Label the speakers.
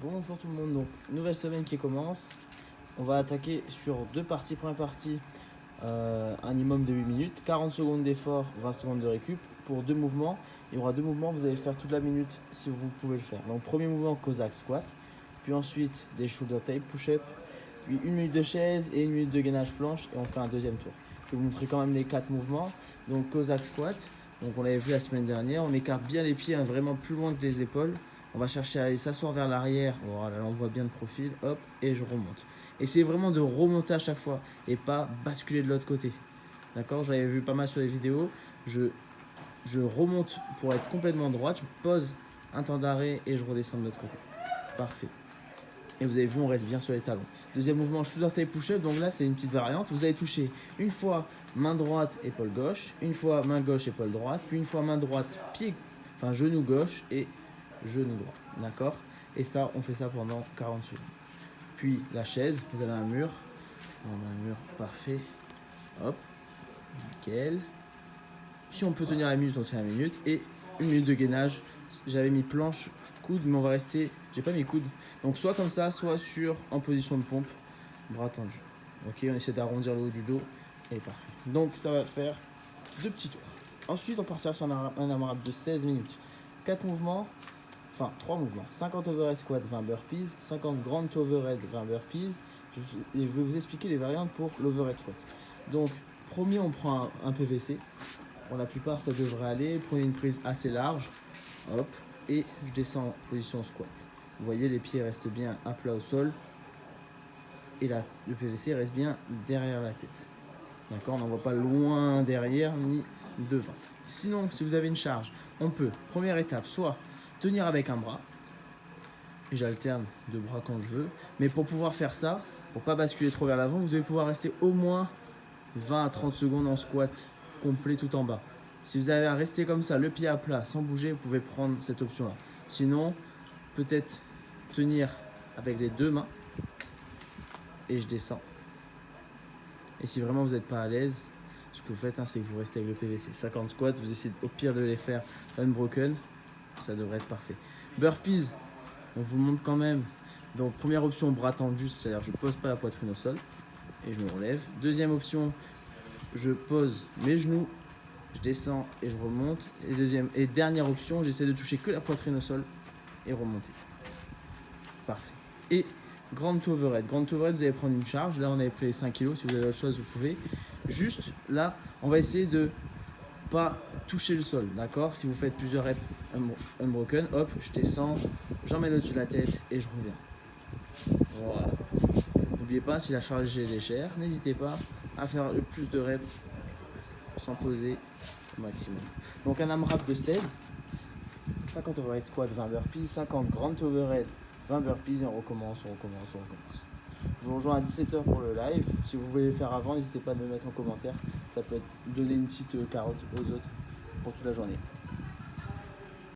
Speaker 1: Bonjour tout le monde, donc nouvelle semaine qui commence. On va attaquer sur deux parties. Première partie, un minimum de 8 minutes, 40 secondes d'effort, 20 secondes de récup pour deux mouvements. Il y aura deux mouvements, vous allez faire toute la minute si vous pouvez le faire. Donc premier mouvement, Cossack squat, puis ensuite des shoulder tape, push-up, puis une minute de chaise et une minute de gainage planche et on fait un deuxième tour. Je vais vous montrer quand même les quatre mouvements. Donc Cossack squat, donc on l'avait vu la semaine dernière, on écarte bien les pieds, vraiment plus loin que les épaules. On va chercher à aller s'asseoir vers l'arrière. Voilà, là on voit bien le profil. Hop, et je remonte. Essayez vraiment de remonter à chaque fois et pas basculer de l'autre côté. D'accord? J'avais vu pas mal sur les vidéos. Je remonte pour être complètement droite. Je pose un temps d'arrêt et je redescends de l'autre côté. Parfait. Et vous avez vu, on reste bien sur les talons. Deuxième mouvement, shoulder tape push-up. Donc là, c'est une petite variante. Vous allez toucher une fois main droite, épaule gauche. Une fois main gauche, épaule droite. Puis une fois main droite, pied, enfin genou gauche et genou droit, d'accord? Et ça, on fait ça pendant 40 secondes. Puis la chaise, vous avez un mur, parfait, hop, nickel. Si on peut tenir la minute, on tient la minute. Et une minute de gainage, j'avais mis planche, coude, mais on va rester, j'ai pas mis coude. Donc soit comme ça, soit en position de pompe, bras tendus. Ok, on essaie d'arrondir le haut du dos, et parfait. Donc ça va faire deux petits tours. Ensuite, on partira sur un AMRAP de 16 minutes. 4 mouvements, enfin 3 mouvements, 50 overhead squat, 20 burpees, 50 grand overhead, 20 burpees. Et je vais vous expliquer les variantes pour l'overhead squat. Donc, premier, on prend un PVC. Pour la plupart, ça devrait aller. Prenez une prise assez large. Hop. Et je descends en position squat. Vous voyez, les pieds restent bien à plat au sol. Et là, le PVC reste bien derrière la tête. D'accord? On n'en voit pas loin derrière ni devant. Sinon, si vous avez une charge, on peut, première étape, soit tenir avec un bras, et j'alterne deux bras quand je veux, mais pour pouvoir faire ça, pour pas basculer trop vers l'avant, vous devez pouvoir rester au moins 20 à 30 secondes en squat complet tout en bas. Si vous avez à rester comme ça, le pied à plat, sans bouger, vous pouvez prendre cette option-là. Sinon, peut-être tenir avec les deux mains, et je descends. Et si vraiment vous n'êtes pas à l'aise, ce que vous faites, c'est que vous restez avec le PVC. 50 squats, vous essayez au pire de les faire unbroken, ça devrait être parfait. Burpees, on vous montre quand même. Donc première option, bras tendus, c'est-à-dire je pose pas la poitrine au sol et je me relève. Deuxième option, je pose mes genoux, je descends et je remonte. Et dernière option, j'essaie de toucher que la poitrine au sol et remonter. Parfait. Et grand overhead. Grand overhead, vous allez prendre une charge. Là, on avait pris les 5 kg. Si vous avez autre chose, vous pouvez. Juste là, on va essayer de pas toucher le sol, d'accord? Si vous faites plusieurs reps unbroken, hop, je descends, j'emmène au-dessus de la tête et je reviens. Voilà. N'oubliez pas, si la charge est légère, n'hésitez pas à faire le plus de reps sans poser au maximum. Donc un AMRAP de 16, 50 overhead squat, 20 burpees, 50 grand overhead, 20 burpees et on recommence. Je vous rejoins à 17h pour le live. Si vous voulez le faire avant, n'hésitez pas à me mettre en commentaire. Ça peut donner une petite carotte aux autres pour toute la journée.